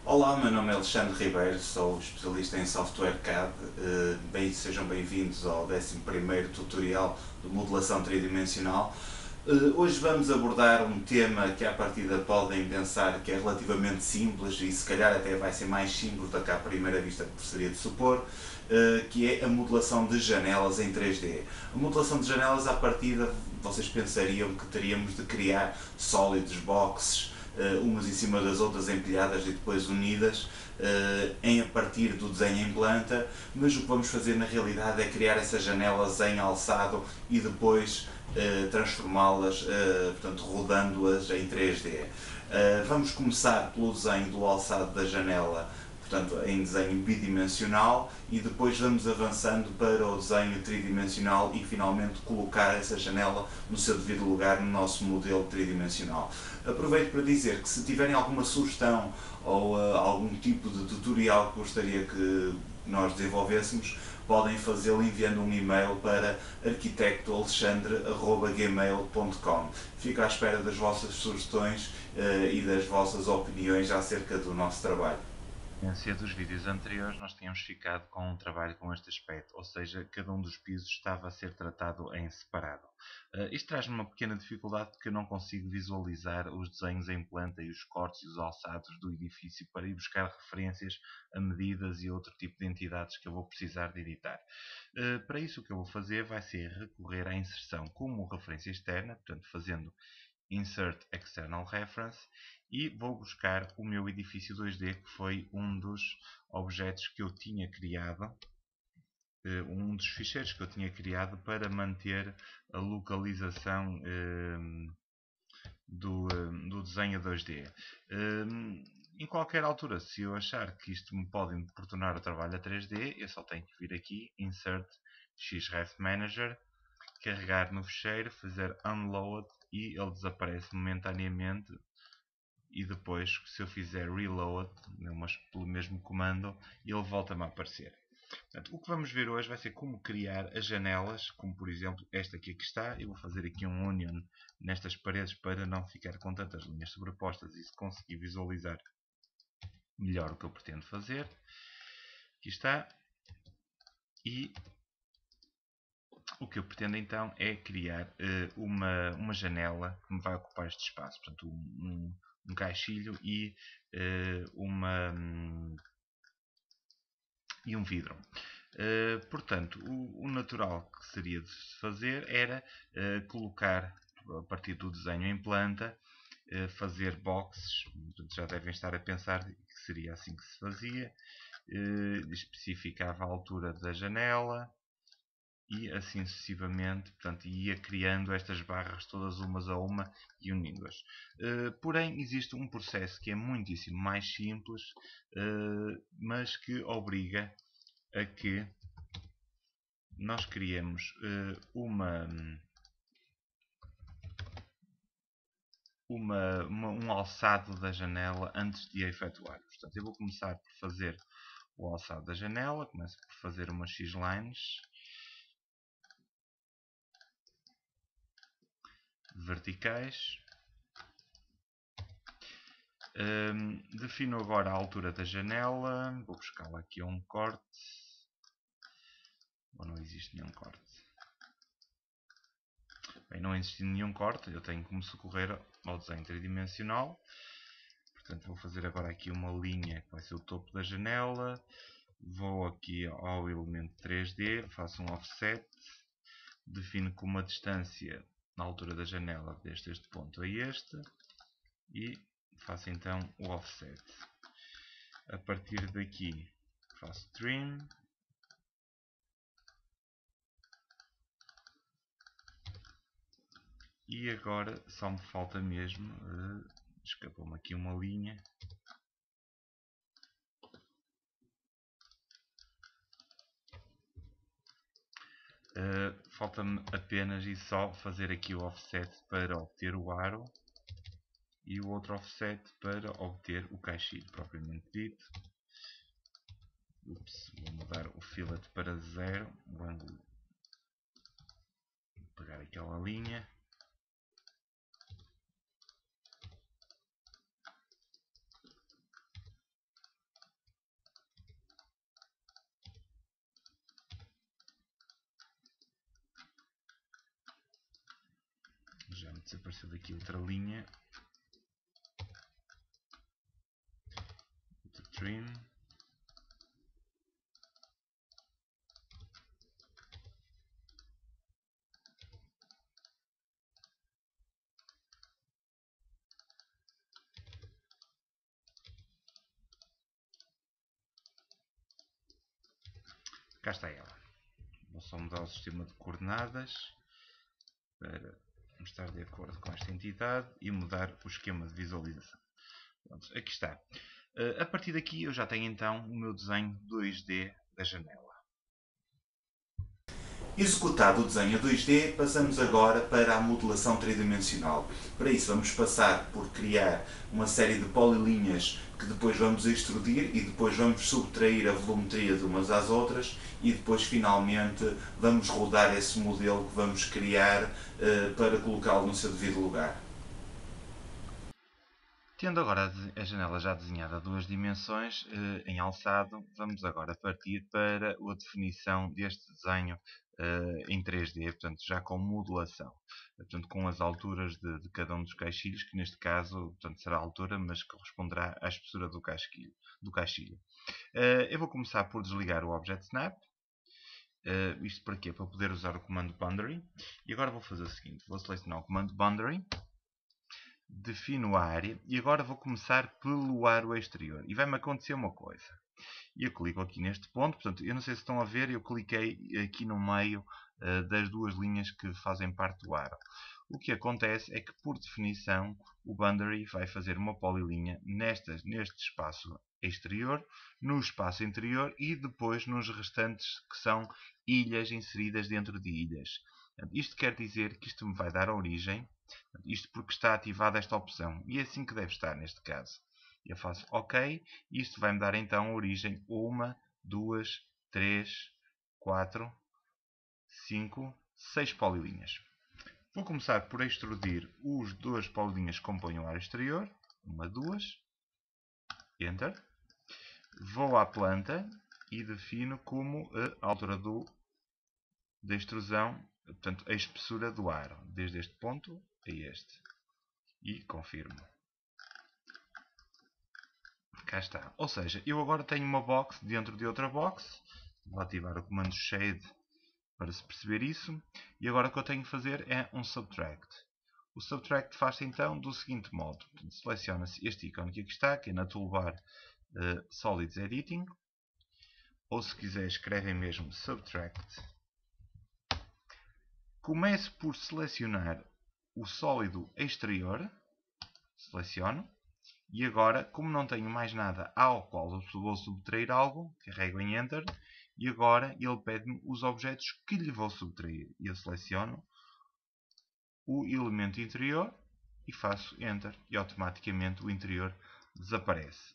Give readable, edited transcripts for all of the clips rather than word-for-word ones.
Olá, meu nome é Alexandre Ribeiro, sou especialista em software CAD. Sejam bem-vindos ao 11º tutorial de modelação tridimensional. Hoje vamos abordar um tema que à partida podem pensar que é relativamente simples e se calhar até vai ser mais simples do que à primeira vista que gostaria de supor, que é a modelação de janelas em 3D. A modelação de janelas à partida vocês pensariam que teríamos de criar sólidos boxes umas em cima das outras empilhadas e depois unidas a partir do desenho em planta, mas o que vamos fazer na realidade é criar essas janelas em alçado e depois transformá-las, portanto, rodando-as em 3D. Vamos começar pelo desenho do alçado da janela, portanto, em desenho bidimensional, e depois vamos avançando para o desenho tridimensional e finalmente colocar essa janela no seu devido lugar no nosso modelo tridimensional. Aproveito para dizer que se tiverem alguma sugestão ou algum tipo de tutorial que gostaria que nós desenvolvêssemos, podem fazê-lo enviando um e-mail para arquitectoalexandre@gmail.com. Fico à espera das vossas sugestões e das vossas opiniões acerca do nosso trabalho. Na sequência dos vídeos anteriores, nós tínhamos ficado com um trabalho com este aspecto, ou seja, cada um dos pisos estava a ser tratado em separado. Isto traz-me uma pequena dificuldade porque eu não consigo visualizar os desenhos em planta e os cortes e os alçados do edifício para ir buscar referências a medidas e outro tipo de entidades que eu vou precisar de editar. Para isso, o que eu vou fazer vai ser recorrer à inserção como referência externa, portanto, fazendo Insert External Reference, e vou buscar o meu edifício 2D, que foi um dos objetos que eu tinha criado, um dos ficheiros que eu tinha criado para manter a localização do desenho 2D. Em qualquer altura, se eu achar que isto me pode importunar o trabalho a 3D, eu só tenho que vir aqui, Insert XRef Manager, carregar no ficheiro, fazer Unload e ele desaparece momentaneamente, e depois, se eu fizer Reload, mas pelo mesmo comando, ele volta-me a aparecer. Portanto, o que vamos ver hoje vai ser como criar as janelas, como por exemplo esta aqui que está. Eu vou fazer aqui um onion nestas paredes para não ficar com tantas linhas sobrepostas e se conseguir visualizar melhor o que eu pretendo fazer. Aqui está. E o que eu pretendo então é criar uma janela que me vai ocupar este espaço. Portanto, um caixilho e, e um vidro. Portanto, o natural que seria de se fazer era colocar, a partir do desenho em planta, fazer boxes. Portanto, já devem estar a pensar que seria assim que se fazia. Especificava a altura da janela e assim sucessivamente, portanto, ia criando estas barras todas umas a uma e unindo-as. Porém, existe um processo que é muitíssimo mais simples, mas que obriga a que nós criemos um alçado da janela antes de a efetuar. Portanto, eu vou começar por fazer o alçado da janela, começo por fazer umas X-lines verticais. Defino agora a altura da janela, vou buscá-la aqui a um corte, ou não existe nenhum corte. Bem, não existindo nenhum corte, eu tenho que me socorrer ao desenho tridimensional. Portanto, vou fazer agora aqui uma linha que vai ser o topo da janela. Vou aqui ao elemento 3D, faço um offset, defino com uma distância na altura da janela deste ponto a este e faço então o offset. A partir daqui faço trim. E agora só me falta mesmo, escapou-me aqui uma linha. Falta-me apenas e só fazer aqui o offset para obter o aro e o outro offset para obter o caixilho propriamente dito. Vou mudar o fillet para 0, o ângulo, vou pegar aquela linha. Desapareceu daqui outra linha. Trim. Cá está ela. Vou só mudar o sistema de coordenadas para estar de acordo com esta entidade e mudar o esquema de visualização. Pronto, aqui está. A partir daqui eu já tenho então o meu desenho 2D da janela. Executado o desenho a 2D, passamos agora para a modelação tridimensional. Para isso vamos passar por criar uma série de polilinhas que depois vamos extrudir e depois vamos subtrair a volumetria de umas às outras e depois finalmente vamos rodar esse modelo que vamos criar para colocá-lo no seu devido lugar. Tendo agora a janela já desenhada a 2 dimensões, em alçado, vamos agora partir para a definição deste desenho em 3D, portanto já com modulação, portanto com as alturas de cada um dos caixilhos, que neste caso portanto, será a altura, mas corresponderá à espessura do caixilho. Eu vou começar por desligar o Object Snap. Isto para quê? Para poder usar o comando Boundary. E agora vou fazer o seguinte, vou selecionar o comando Boundary, defino a área e agora vou começar pelo aro exterior e vai-me acontecer uma coisa. Eu clico aqui neste ponto, portanto, eu não sei se estão a ver, eu cliquei aqui no meio das duas linhas que fazem parte do aro. O que acontece é que, por definição, o boundary vai fazer uma polilinha neste espaço exterior, no espaço interior e depois nos restantes que são ilhas inseridas dentro de ilhas. Isto quer dizer que isto me vai dar origem, isto porque está ativada esta opção, e é assim que deve estar neste caso. Eu faço OK, e isto vai me dar então origem 1, 2, 3, 4, 5, 6 polilinhas. Vou começar por extrudir os 2 polilinhas que compõem o aro exterior. 1, 2, Enter. Vou à planta e defino como a altura da extrusão, portanto a espessura do aro, desde este ponto a este. E confirmo. Cá está. Ou seja, eu agora tenho uma box dentro de outra box. Vou ativar o comando Shade para se perceber isso. E agora o que eu tenho que fazer é um Subtract. O Subtract faz-se então do seguinte modo. Seleciona-se este ícone que aqui está, que é na toolbar Solids Editing. Ou se quiser escrevem mesmo Subtract. Começo por selecionar o sólido exterior. Seleciono. E agora, como não tenho mais nada ao qual eu vou subtrair algo, carrego em Enter. E agora ele pede-me os objetos que lhe vou subtrair. E eu seleciono o elemento interior e faço Enter. E automaticamente o interior desaparece.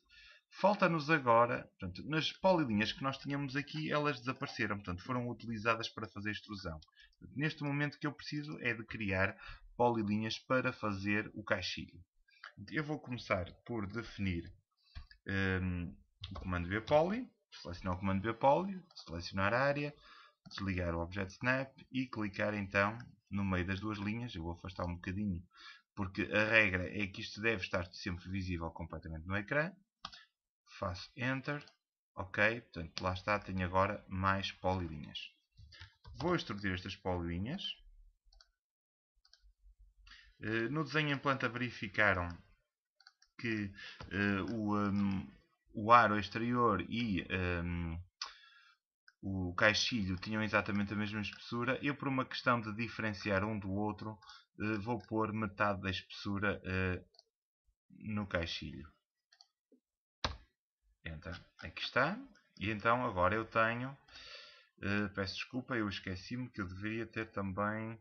Falta-nos agora, portanto, nas polilinhas que nós tínhamos aqui, elas desapareceram. Portanto, foram utilizadas para fazer extrusão. Neste momento o que eu preciso é de criar polilinhas para fazer o caixilho. Eu vou começar por definir o comando bpoly, selecionar o comando bpoly, selecionar a área, desligar o Object Snap e clicar então no meio das duas linhas. Eu vou afastar um bocadinho porque a regra é que isto deve estar sempre visível completamente no ecrã. Faço Enter, OK, portanto lá está, tenho agora mais polilinhas. Vou extrudir estas polilinhas. No desenho em planta verificaram que o aro exterior e o caixilho tinham exatamente a mesma espessura. Eu, por uma questão de diferenciar um do outro, vou pôr metade da espessura no caixilho. Enter. Aqui está. E então agora eu tenho... peço desculpa, eu esqueci-me que eu deveria ter também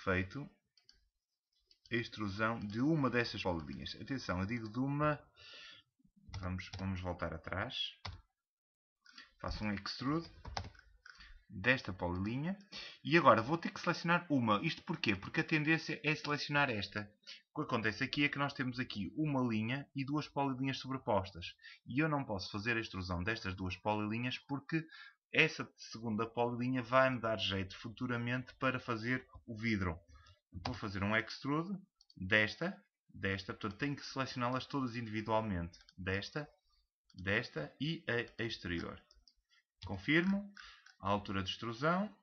feito a extrusão de uma dessas polilinhas. Atenção, eu digo de uma... Vamos voltar atrás. Faço um extrude desta polilinha. E agora vou ter que selecionar uma. Isto porquê? Porque a tendência é selecionar esta. O que acontece aqui é que nós temos aqui uma linha e duas polilinhas sobrepostas. E eu não posso fazer a extrusão destas duas polilinhas porque essa segunda polilinha vai me dar jeito futuramente para fazer o vidro. Vou fazer um extrude desta, portanto tenho que selecioná-las todas individualmente. Desta e a exterior. Confirmo a altura de extrusão,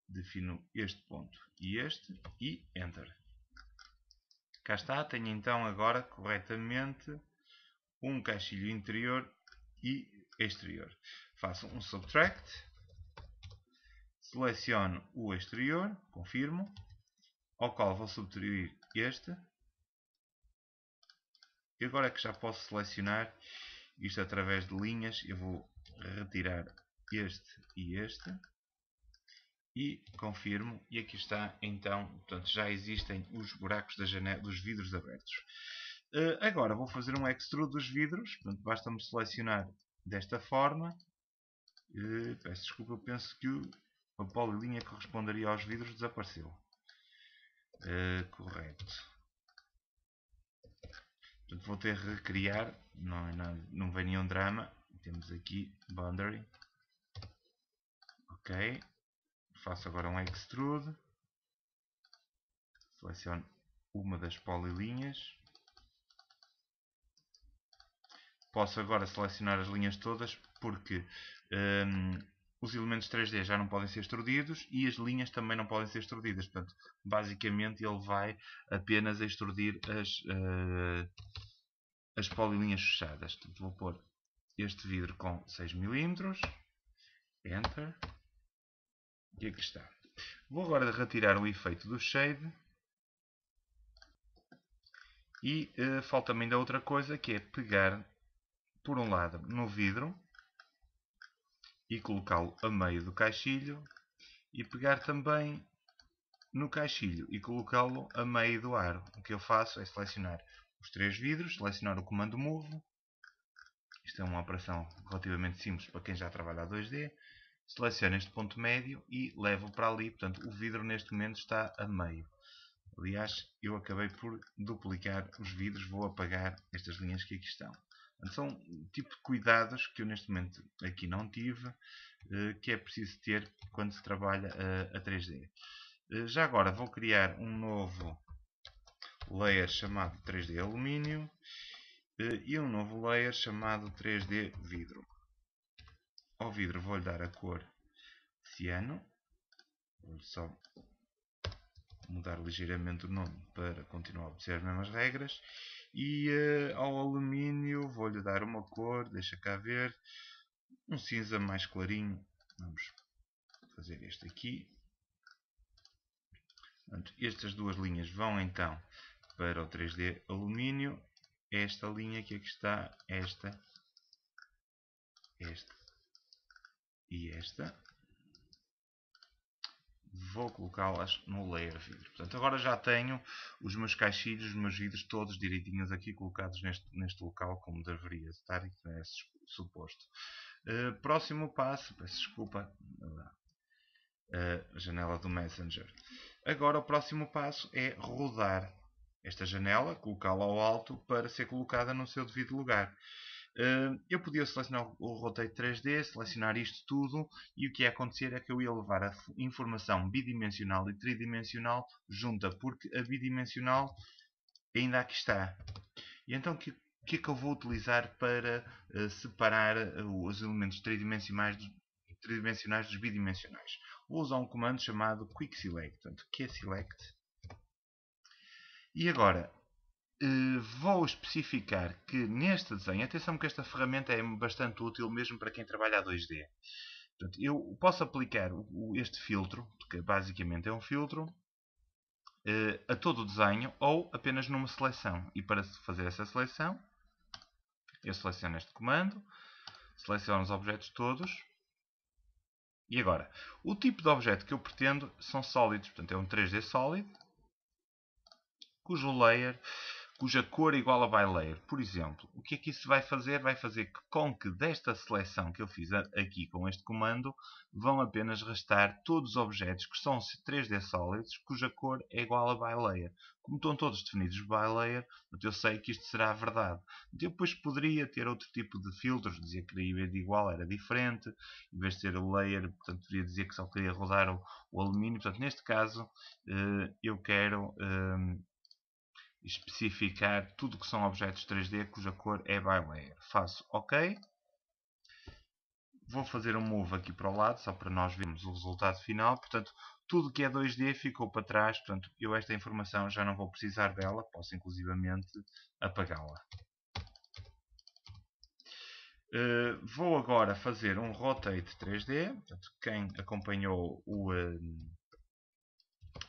defino este ponto e este e Enter. Cá está, tenho então agora corretamente um caixilho interior e exterior. Faço um subtract, seleciono o exterior, confirmo, ao qual vou subtrair este. E agora é que já posso selecionar isto através de linhas. Eu vou retirar este e confirmo, e aqui está então, portanto já existem os buracos da janela, dos vidros abertos. Agora vou fazer um extrude dos vidros, portanto basta-me selecionar desta forma. Peço desculpa, eu penso que a polilinha que corresponderia aos vidros desapareceu. Correto. Portanto vou ter que recriar, não, é nada, não vem nenhum drama. Temos aqui boundary. Ok. Faço agora um extrude. Seleciono uma das polilinhas. Posso agora selecionar as linhas todas porque os elementos 3D já não podem ser extrudidos e as linhas também não podem ser extrudidas. Portanto, basicamente ele vai apenas extrudir as polilinhas fechadas. Portanto, vou pôr este vidro com 6 mm. Enter. E aqui está. Vou agora retirar o efeito do shade. E falta-me ainda outra coisa, que é pegar, por um lado, no vidro e colocá-lo a meio do caixilho. E pegar também no caixilho e colocá-lo a meio do aro. O que eu faço é selecionar os 3 vidros, selecionar o comando Move. Isto é uma operação relativamente simples para quem já trabalha a 2D. Seleciono este ponto médio e levo para ali. Portanto, o vidro neste momento está a meio. Aliás, eu acabei por duplicar os vidros. Vou apagar estas linhas que aqui estão. São um tipo de cuidados que eu neste momento aqui não tive, que é preciso ter quando se trabalha a 3D. Já agora vou criar um novo layer chamado 3D alumínio e um novo layer chamado 3D vidro. Ao vidro vou-lhe dar a cor ciano. Vou só mudar ligeiramente o nome para continuar a obedecer as mesmas regras. E ao alumínio vou-lhe dar uma cor, deixa cá ver, um cinza mais clarinho. Vamos fazer este aqui. Portanto, estas duas linhas vão então para o 3D alumínio. Esta linha que aqui está, esta e esta. Vou colocá-las no layer vidro. Portanto, agora já tenho os meus caixilhos, os meus vidros todos direitinhos aqui colocados neste local, como deveria estar, e que é suposto. Próximo passo, peço desculpa, a janela do Messenger. Agora o próximo passo é rodar esta janela, colocá-la ao alto para ser colocada no seu devido lugar. Eu podia selecionar o Rotate 3D, selecionar isto tudo, e o que ia acontecer é que eu ia levar a informação bidimensional e tridimensional junta, porque a bidimensional ainda aqui está. E então o que é que eu vou utilizar para separar os elementos tridimensionais dos bidimensionais? Vou usar um comando chamado Quick Select, portanto, QSelect. E agora, vou especificar que neste desenho, atenção que esta ferramenta é bastante útil mesmo para quem trabalha a 2D. Portanto, eu posso aplicar este filtro, que basicamente é um filtro, a todo o desenho ou apenas numa seleção. E para fazer essa seleção, eu seleciono este comando, seleciono os objetos todos. E agora, o tipo de objeto que eu pretendo são sólidos, portanto é um 3D sólido, cujo layer cuja cor é igual a byLayer. Por exemplo, o que é que isso vai fazer? Vai fazer com que desta seleção que eu fiz aqui com este comando, vão apenas restar todos os objetos que são 3D Solids, cuja cor é igual a byLayer. Como estão todos definidos byLayer, eu sei que isto será a verdade. Eu depois poderia ter outro tipo de filtros, dizer que em vez de igual era diferente, em vez de ser o layer, portanto, poderia dizer que só queria rodar o alumínio. Portanto, neste caso, eu quero especificar tudo que são objetos 3D cuja cor é byLayer. Faço OK. Vou fazer um move aqui para o lado, só para nós vermos o resultado final. Portanto, tudo que é 2D ficou para trás. Portanto, eu esta informação já não vou precisar dela. Posso inclusivamente apagá-la. Vou agora fazer um Rotate 3D. Portanto, quem acompanhou o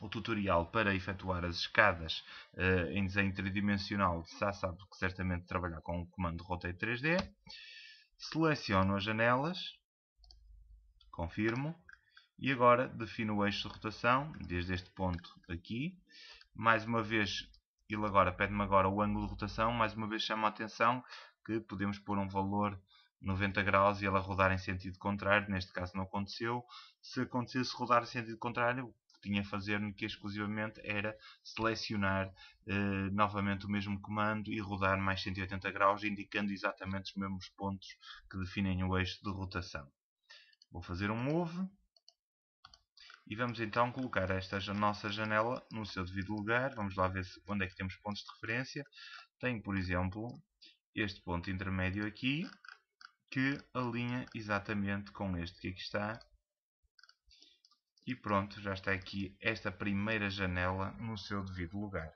tutorial para efetuar as escadas em desenho tridimensional já sabe que certamente trabalhar com o comando Rotate 3D. Seleciono as janelas, confirmo, e agora defino o eixo de rotação, desde este ponto aqui. Mais uma vez, ele agora pede-me agora o ângulo de rotação, mais uma vez chama a atenção que podemos pôr um valor 90 graus e ela rodar em sentido contrário. Neste caso não aconteceu. Se acontecesse rodar em sentido contrário, tinha a fazer que exclusivamente era selecionar novamente o mesmo comando e rodar mais 180 graus, indicando exatamente os mesmos pontos que definem o eixo de rotação. Vou fazer um move e vamos então colocar esta nossa janela no seu devido lugar. Vamos lá ver onde é que temos pontos de referência. Tenho, por exemplo, este ponto intermédio aqui, que alinha exatamente com este que aqui está. E pronto, já está aqui esta primeira janela no seu devido lugar.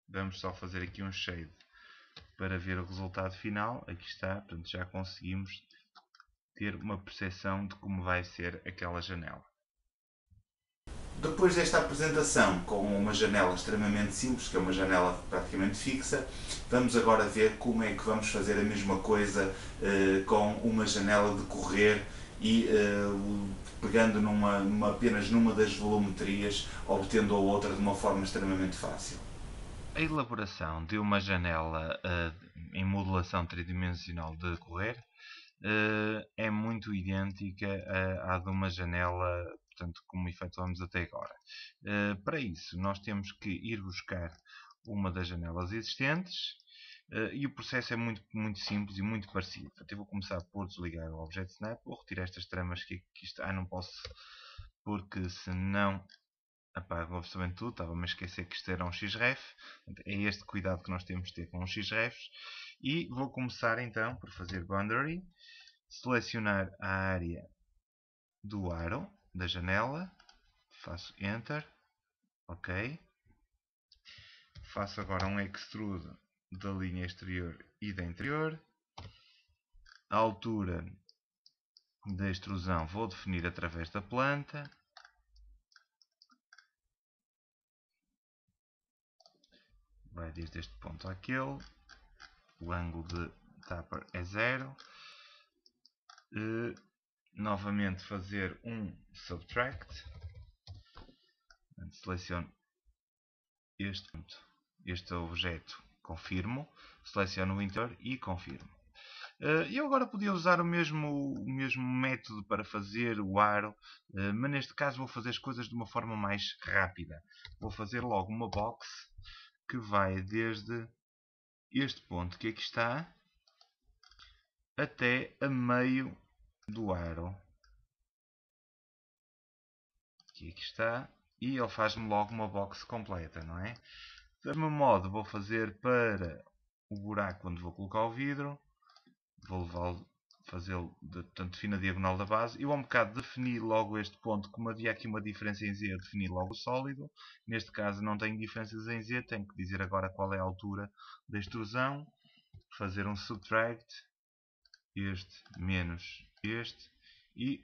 Vamos só fazer aqui um shade para ver o resultado final. Aqui está, portanto já conseguimos ter uma percepção de como vai ser aquela janela. Depois desta apresentação com uma janela extremamente simples, que é uma janela praticamente fixa, vamos agora ver como é que vamos fazer a mesma coisa com uma janela de correr e pegando apenas numa das volumetrias, obtendo a outra de uma forma extremamente fácil. A elaboração de uma janela em modelação tridimensional de correr é muito idêntica à de uma janela, portanto, como efetuamos até agora. Para isso, nós temos que ir buscar uma das janelas existentes e o processo é muito simples e muito parecido. Portanto, eu vou começar por desligar o Object Snap, vou retirar estas tramas que isto... não posso, porque senão apago absolutamente tudo. Estava-me a esquecer que isto era um XREF. É este cuidado que nós temos de ter com os XREFs. E vou começar então por fazer Boundary, selecionar a área do aro da janela, faço Enter, OK. Faço agora um Extrude da linha exterior e da interior. A altura da extrusão vou definir através da planta. Vai desde este ponto àquele. O ângulo de taper é 0. Novamente fazer um Subtract. Seleciono este objeto, confirmo. Seleciono o interior e confirmo. Eu agora podia usar o mesmo método para fazer o aro, mas neste caso vou fazer as coisas de uma forma mais rápida. Vou fazer logo uma box que vai desde este ponto que aqui está até a meio do aro. Que aqui está. E ele faz-me logo uma box completa, não é? Do mesmo modo vou fazer para o buraco onde vou colocar o vidro. Vou levá-lo, fazê-lo defino a diagonal da base. Eu, um bocado, defini logo este ponto. Como havia aqui uma diferença em Z, eu defini logo o sólido. Neste caso não tenho diferenças em Z, tenho que dizer agora qual é a altura da extrusão. Fazer um subtract, este menos este, e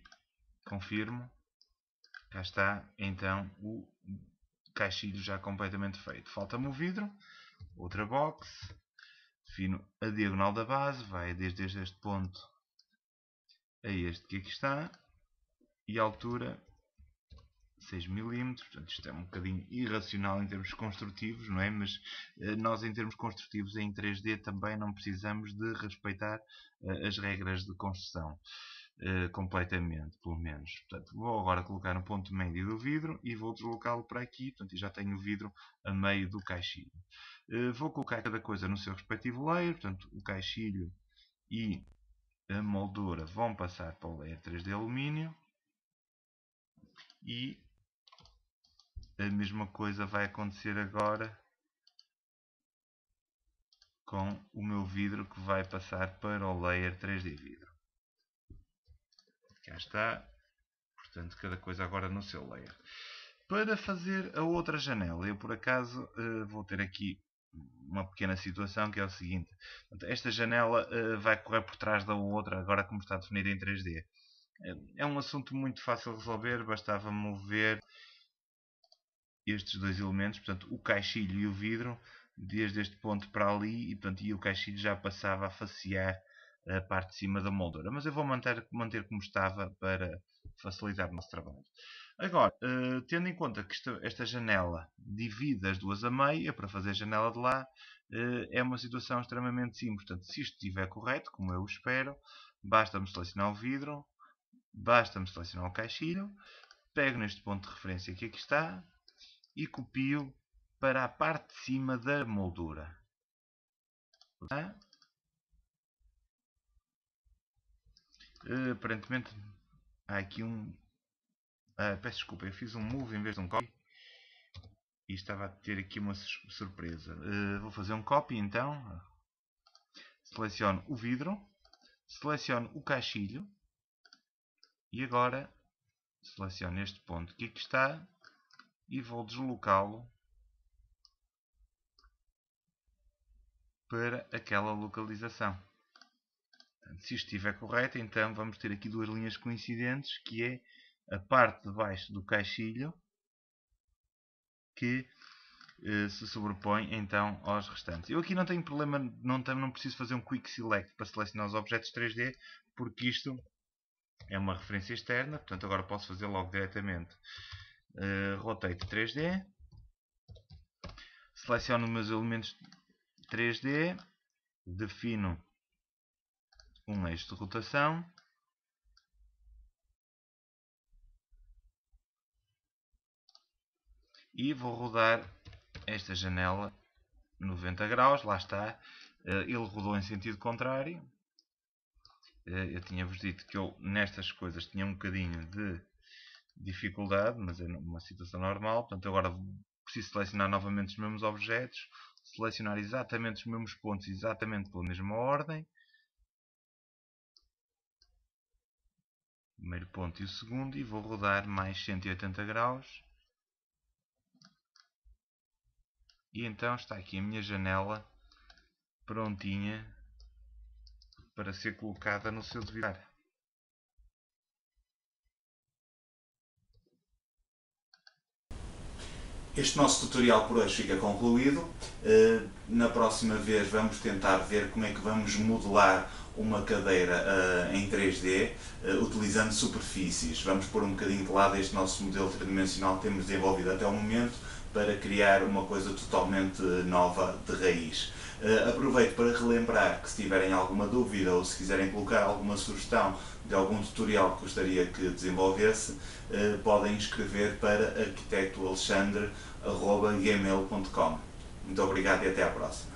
confirmo. Cá está então o caixilho já completamente feito. Falta-me o vidro, outra box. Defino a diagonal da base, vai desde este ponto a este que aqui está, e a altura 6 mm, portanto isto é um bocadinho irracional em termos construtivos, não é? Mas nós em termos construtivos em 3D também não precisamos de respeitar as regras de construção completamente, pelo menos. Portanto, vou agora colocar no ponto médio do vidro e vou deslocá-lo para aqui, portanto, e já tenho o vidro a meio do caixilho. Vou colocar cada coisa no seu respectivo layer, portanto, o caixilho e a moldura vão passar para o layer 3D alumínio e a mesma coisa vai acontecer agora com o meu vidro que vai passar para o layer 3D vidro. Cá está, portanto cada coisa agora no seu layer. Para fazer a outra janela, eu por acaso vou ter aqui uma pequena situação que é o seguinte. Esta janela vai correr por trás da outra, agora como está definida em 3D. É um assunto muito fácil de resolver, bastava mover estes dois elementos, portanto o caixilho e o vidro, desde este ponto para ali, e, portanto, o caixilho já passava a facear a parte de cima da moldura. Mas eu vou manter como estava para facilitar o nosso trabalho. Agora, tendo em conta que esta janela divide as duas a meio, para fazer a janela de lá, é uma situação extremamente simples. Portanto, se isto estiver correto, como eu espero, basta-me selecionar o vidro, basta-me selecionar o caixilho, pego neste ponto de referência que aqui está e copio para a parte de cima da moldura. Aparentemente há aqui um... peço desculpa, eu fiz um move em vez de um copy e estava a ter aqui uma surpresa. Vou fazer um copy então. Seleciono o vidro, seleciono o caixilho e agora seleciono este ponto que aqui está e vou deslocá-lo para aquela localização. Se isto estiver correto, então vamos ter aqui duas linhas coincidentes, que é a parte de baixo do caixilho que se sobrepõe então aos restantes. Eu aqui não tenho problema, não preciso fazer um Quick Select para selecionar os objetos 3D, porque isto é uma referência externa, portanto agora posso fazer logo diretamente. Rotate 3D, seleciono os meus elementos 3D, defino um eixo de rotação e vou rodar esta janela 90 graus, lá está, ele rodou em sentido contrário. Eu tinha-vos dito que eu nestas coisas tinha um bocadinho de dificuldade, mas é uma situação normal, portanto agora preciso selecionar novamente os mesmos objetos, selecionar exatamente os mesmos pontos, exatamente pela mesma ordem, o primeiro ponto e o segundo, e vou rodar mais 180 graus. E então está aqui a minha janela prontinha para ser colocada no seu devido lugar. Este nosso tutorial por hoje fica concluído. Na próxima vez vamos tentar ver como é que vamos modelar uma cadeira em 3D utilizando superfícies. Vamos pôr um bocadinho de lado este nosso modelo tridimensional que temos desenvolvido até o momento para criar uma coisa totalmente nova de raiz. Aproveito para relembrar que se tiverem alguma dúvida ou se quiserem colocar alguma sugestão de algum tutorial que gostaria que desenvolvesse, podem escrever para arquitectoalexandre@gmail.com. Muito obrigado e até à próxima.